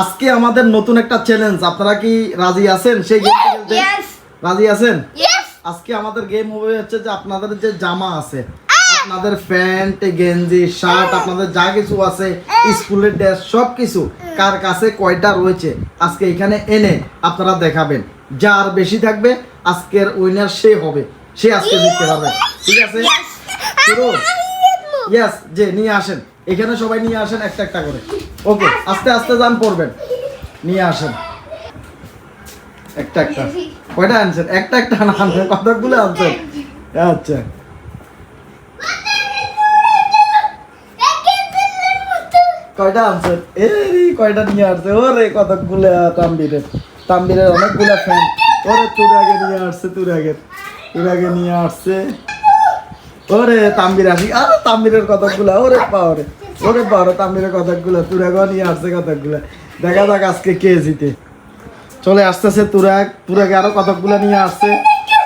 আজকে আমাদের নতুন একটা চ্যালেঞ্জ, আপনারা কি রাজি আছেন সেই গেম খেলতে? রাজি আছেন? আজকে আমাদের গেম হবে হচ্ছে যে আপনাদের যে জামা আছে, আপনাদের প্যান্ট, গেঞ্জি, শার্ট, আপনাদের যা কিছু আছে, স্কুলের ড্রেস, সব কিছু কার কাছে কয়টা রয়েছে আজকে এখানে এনে আপনারা দেখাবেন। যার বেশি থাকবে আজকের উইনার সে হবে, সে আজকে জিততে পারবে। ঠিক আছে? ইয়েস, যে নিয়ে আসেন এখানে, সবাই নিয়ে আসেন একটা একটা করে। ওকে, আস্তে আস্তে যান পড়বেন, নিয়ে আসেন একটা একটা। কয়টা আনছেন? একটা একটা না, কতগুলো আনছেন? আচ্ছা, কয়টা আনছেন? এই কয়টা নিয়ে আসছে? ওরে কতগুলো তাম্বিরের, তাম্বিরের অনেকগুলো ফ্যান। ওরে তোর আগে নিয়ে আসছে, তোর আগে নিয়ে আসছে। ওরে তাম্বির আসি, আরে তাম্বিরের কতগুলা, ওরে পাওরে, ওরে পাওরে, তাম্বিরের কতগুলা, তোর আগে নিয়ে আসছে কতগুলা। দেখা যাক আজকে কে জিতে। চলে আসতেছে তুরাগে আরো কতগুলা নিয়ে আসছে,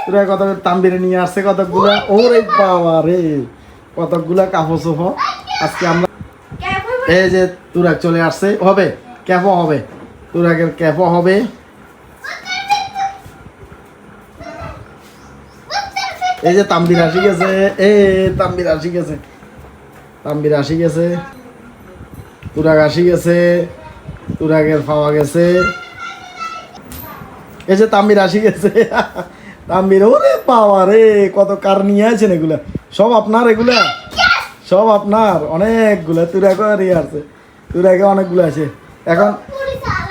তুরাগ কত, তাম্বিরে নিয়ে আসছে কতগুলা। ওরে বাবা রে, কতগুলা কাপড় চোপড় আজকে আমরা। এই যে তুরাগ চলে আসছে, হবে ক্যাপও হবে, তুরাগের ক্যাপও হবে। এই যে তাম্বির আসি গেছে, তাম্বির আসি গেছে, তাম্বির আসি গেছে, তুরাগ আসি গেছে, তুরাগের পাওয়া গেছে। এই যে তাম্বির আসি গেছে, তাম্বির। ওরে পাওয়া রে, কত কার নিয়ে আছেন এগুলা? সব আপনার এগুলা? সব আপনার? অনেকগুলা। তুরাগও নিয়ে আসছে, তুরাগে অনেকগুলো আছে।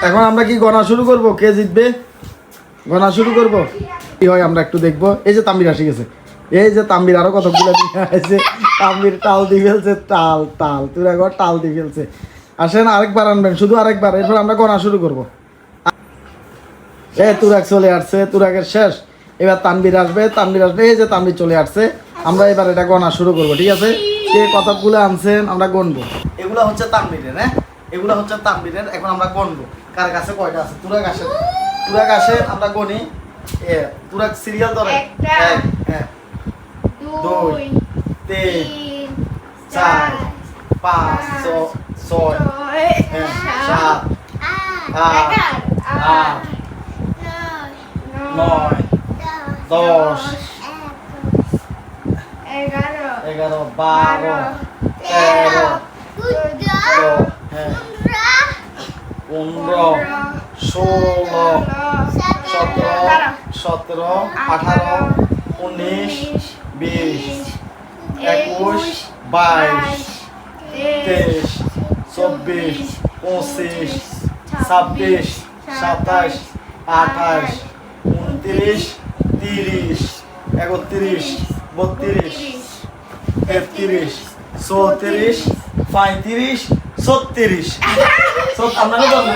এখন আমরা কি গণা শুরু করব? কে জিতবে গণা শুরু করব? কি হয় আমরা একটু দেখবো। এই যে তাম্বির আসি গেছে, এই যে তাম্বির আরো কতগুলো নিয়ে আসছে। তাম্বির টাল দিয়ে ফেলছে, টাল তুরাগও টাল দিয়ে ফেলছে। আসেন আরেকবার আনবেন, শুধু আরেকবার, এরপর আমরা গণা শুরু করব। তুরাগ চলে আসছে, তুরাগের শেষ। এবার তানবির আসবে, এই যে তানবির চলে আসছে। আমরা এবার এটা গণা শুরু করব। ঠিক আছে? কে কতগুলো আনছেন আমরা গণবো। এগুলা হচ্ছে তানবিরের, হ্যাঁ এগুলা হচ্ছে তানবিরের। এখন আমরা গণবো কার কাছে কয়টা আছে। তুরাগ আসে, আমরা গণি। তুরাগ সিরিয়াল ধরে 1, 2, 3, 4, 5, 6, 7, 8, 9, 10, 11, 12, 13, 15, 16, 17, 18, 19, 20, 21, 22, 23, 24, 25, 26, 27, 28, 29, 30, 31, 32, 33, 34, 35, 36। আপনাকে বলবো,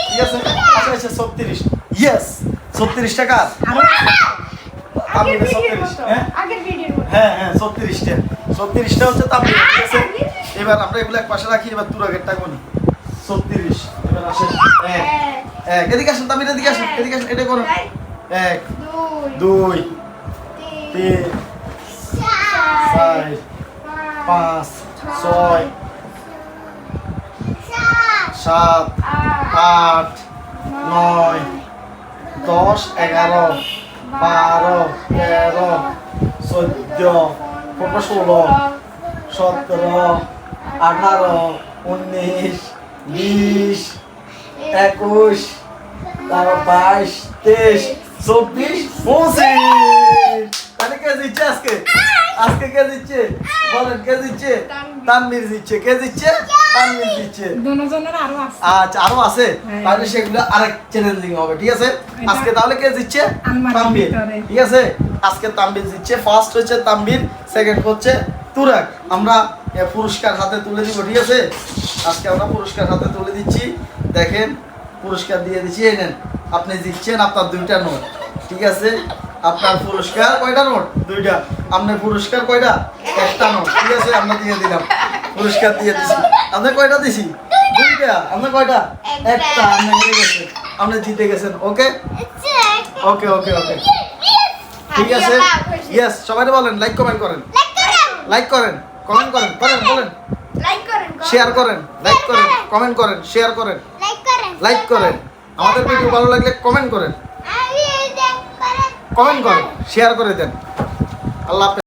ঠিক আছে? আচ্ছা 36। ইয়েস, 36 টাকা। হ্যাঁ 36টা হচ্ছে তাম্বির। ঠিক আছে? এবার আমরা এগুলো এক পাশে রাখি। এবার তুরাগেরটা গুনি 36। এবার আসেন এদিকে আসেন, তাম্বির এদিকে আসেন, এটা করুন। 1, 2, 3, 4, 5, 6, 7, 8, 9, 10, 11, 12, 13, 14, 15, 16, 17, 18, 19, 20, 21, 22, 23, 24, 25। তাহলে কে জিতছে আজকে কে জিতছে? বলেন কে জিতছে? তানভীর জিতছে। কে জিতছে? তানভীর জিতছে। আচ্ছা, আরো আছে। তাহলে সেগুলো আরেক চ্যালেঞ্জিং হবে। ঠিক আছে? আজকে তাহলে কে জিতছে? তানভীর। ঠিক আছে? আজকে তানভীর জিতছে। ফার্স্ট হচ্ছে তানভীর, সেকেন্ড হচ্ছে তুরাগ। আমরা পুরস্কার হাতে তুলে দিব। ঠিক আছে? আজকে আমরা পুরস্কার হাতে তুলে দিচ্ছি। দেখেন, পুরস্কার দিয়ে দিচ্ছি। এই নেন, আপনি জিতছেন আপনার 2টা নোট। ঠিক আছে? আপনার পুরস্কার কয়টা নোট? 2টা। আপনার পুরস্কার কয়টা? 1টা নোট। ঠিক আছে? আমরা দিয়ে দিলাম, পুরস্কার দিয়ে দিছি। আপনি কয়টা দিছি? 2টা। আপনি কয়টা? 1টা। আপনি হেরে গেছেন, আপনি জিতে গেছেন। ওকে ওকে ওকে ওকে ঠিক আছে। ইয়েস, সবাই বলেন, লাইক কমেন্ট করেন, লাইক করেন। কমেন্ট করেন, বলেন। লাইক করেন, শেয়ার করেন, লাইক করেন, কমেন্ট করেন, শেয়ার করেন, লাইক করেন। আমাদের ভিডিও ভালো লাগলে কমেন্ট করেন, কমেন্ট করেন, শেয়ার করে দেন। আল্লাহ হাফেজ।